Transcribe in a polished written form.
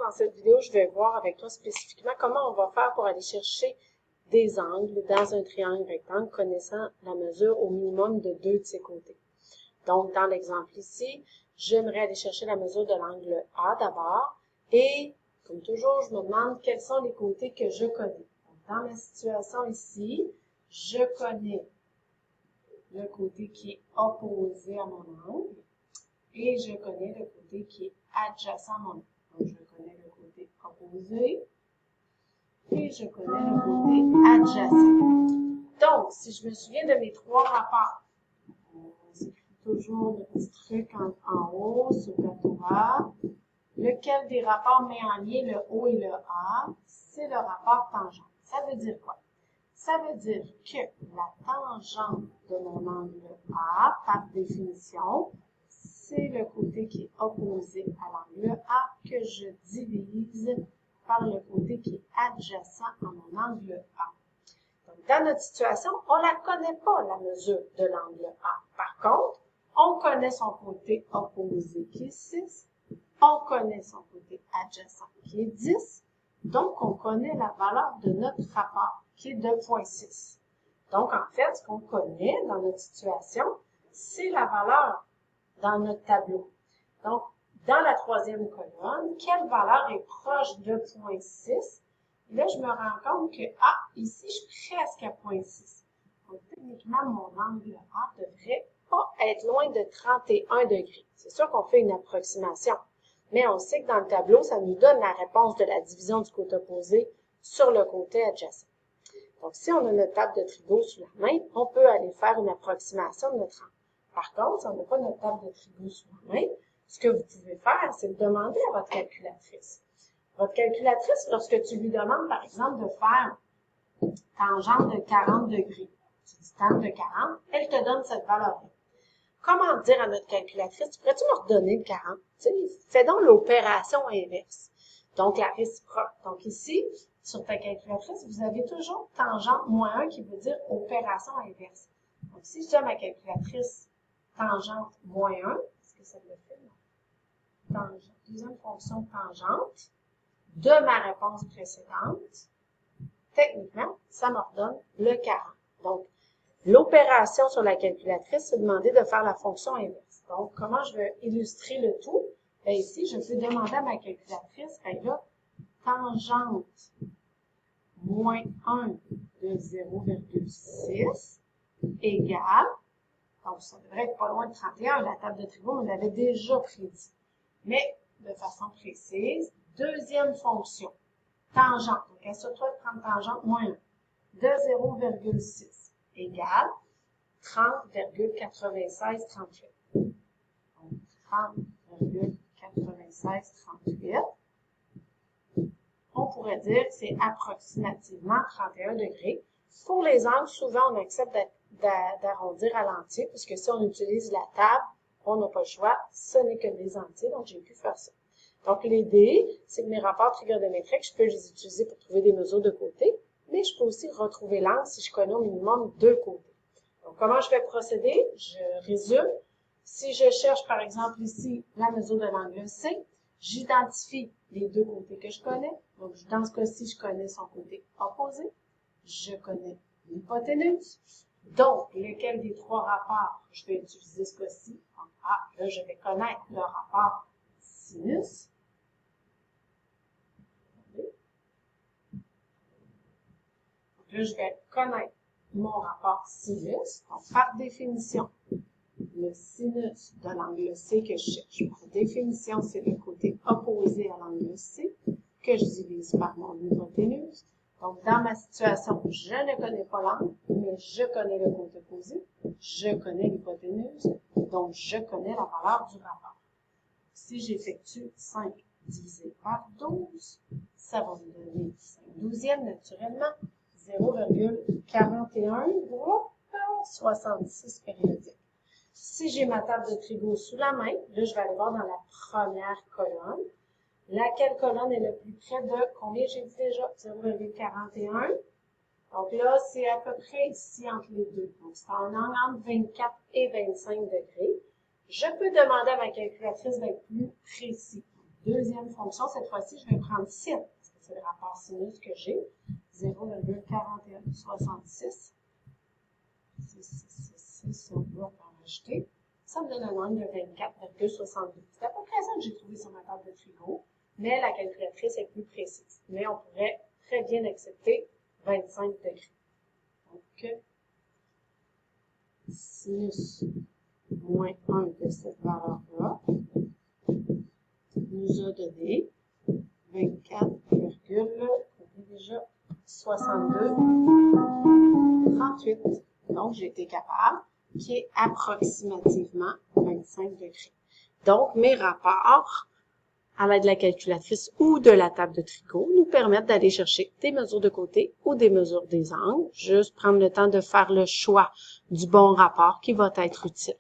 dans cette vidéo, je vais voir avec toi spécifiquement comment on va faire pour aller chercher des angles dans un triangle rectangle connaissant la mesure au minimum de 2 de ses côtés. Donc, dans l'exemple ici, j'aimerais aller chercher la mesure de l'angle A d'abord et, comme toujours, je me demande quels sont les côtés que je connais. Donc, dans ma situation ici, je connais le côté qui est opposé à mon angle et je connais le côté qui est adjacent à mon angle. Donc, je connais le côté opposé et je connais le côté adjacent. Donc, si je me souviens de mes trois rapports, on s'écrit toujours le petit truc en haut sur le plateau A. Lequel des rapports met en lien le O et le A? C'est le rapport tangente. Ça veut dire quoi? Ça veut dire que la tangente de mon angle A, par définition, c'est le côté qui est opposé à l'angle A que je divise par le côté qui est adjacent à mon angle A. Donc, dans notre situation, on ne la connaît pas, la mesure de l'angle A. Par contre, on connaît son côté opposé qui est 6, on connaît son côté adjacent qui est 10, donc on connaît la valeur de notre rapport qui est 2,6. Donc, en fait, ce qu'on connaît dans notre situation, c'est la valeur dans notre tableau. Donc, dans la troisième colonne, quelle valeur est proche de 0,6? Là, je me rends compte que, ici, je suis presque à 0,6. Donc, techniquement, mon angle A devrait pas être loin de 31 degrés. C'est sûr qu'on fait une approximation, mais on sait que dans le tableau, ça nous donne la réponse de la division du côté opposé sur le côté adjacent. Donc, si on a notre table de trigo sous la main, on peut aller faire une approximation de notre angle. Par contre, si on n'a pas notre table de trigo sous la main, ce que vous pouvez faire, c'est de demander à votre calculatrice. Votre calculatrice, lorsque tu lui demandes, par exemple, de faire tangente de 40 degrés, tu dis tan de 40, elle te donne cette valeur-là. Comment dire à notre calculatrice, pourrais-tu me redonner le 40? Fais donc l'opération inverse. Donc, la réciproque. Donc, ici, sur ta calculatrice, vous avez toujours tangente moins 1 qui veut dire opération inverse. Donc, si je dis à ma calculatrice tangente moins 1, est-ce que ça le fait? Non. Tangente, deuxième fonction tangente de ma réponse précédente, techniquement, ça me redonne le 40. Donc, l'opération sur la calculatrice, c'est demander de faire la fonction inverse. Donc, comment je vais illustrer le tout? Bien, ici, je peux demander à ma calculatrice, bien là, tangente moins 1 de 0,6 égale, donc ça devrait être pas loin de 31, la table de trigo, on l'avait déjà prédit. Mais, de façon précise, deuxième fonction, tangente. Donc, assure-toi de prendre tangente moins 1 de 0,6 égale 30,9638. Donc, 30,9638. On pourrait dire que c'est approximativement 31 degrés. Pour les angles, souvent, on accepte d'arrondir à l'entier, puisque si on utilise la table, on n'a pas le choix, ce n'est que des entiers, donc j'ai pu faire ça. Donc, l'idée, c'est que mes rapports trigonométriques, je peux les utiliser pour trouver des mesures de côté, mais je peux aussi retrouver l'angle si je connais au minimum 2 côtés. Donc, comment je vais procéder? Je résume. Si je cherche, par exemple, ici, la mesure de l'angle C, j'identifie les 2 côtés que je connais. Donc, dans ce cas-ci, je connais son côté opposé. Je connais l'hypoténuse. Donc, lequel des 3 rapports je vais utiliser ce cas-ci? Là, je vais connaître le rapport sinus. Donc, là, je vais connaître mon rapport sinus. Donc, par définition, le sinus de l'angle C que je cherche. Par définition, c'est le côté opposé à l'angle C que je divise par mon hypoténuse. Donc, dans ma situation, je ne connais pas l'angle, mais je connais le côté opposé, je connais l'hypoténuse, donc je connais la valeur du rapport. Si j'effectue 5 divisé par 12, ça va me donner 5 douzièmes naturellement, 0,41,66 périodiques. Si j'ai ma table de trigo sous la main, là, je vais aller voir dans la première colonne. Laquelle colonne est le plus près de combien j'ai dit déjà? 0,41. Donc là, c'est à peu près ici entre les deux. Donc, c'est en angle entre 24 et 25 degrés. Je peux demander à ma calculatrice d'être plus précis. Deuxième fonction, cette fois-ci, je vais prendre sin, parce que c'est le rapport sinus que j'ai. 0,4166. 6, on va en rajouter. Ça me donne un angle de 24,62. C'est à peu près ça que j'ai trouvé sur ma table de frigo, mais la calculatrice est plus précise. Mais on pourrait très bien accepter 25 degrés. Donc, sinus moins 1 de cette valeur-là nous a donné 24,6238. Donc, j'ai été capable, qui est approximativement 25 degrés. Donc, mes rapports, à l'aide de la calculatrice ou de la table de tricot, nous permettent d'aller chercher des mesures de côté ou des mesures des angles. Juste prendre le temps de faire le choix du bon rapport qui va être utile.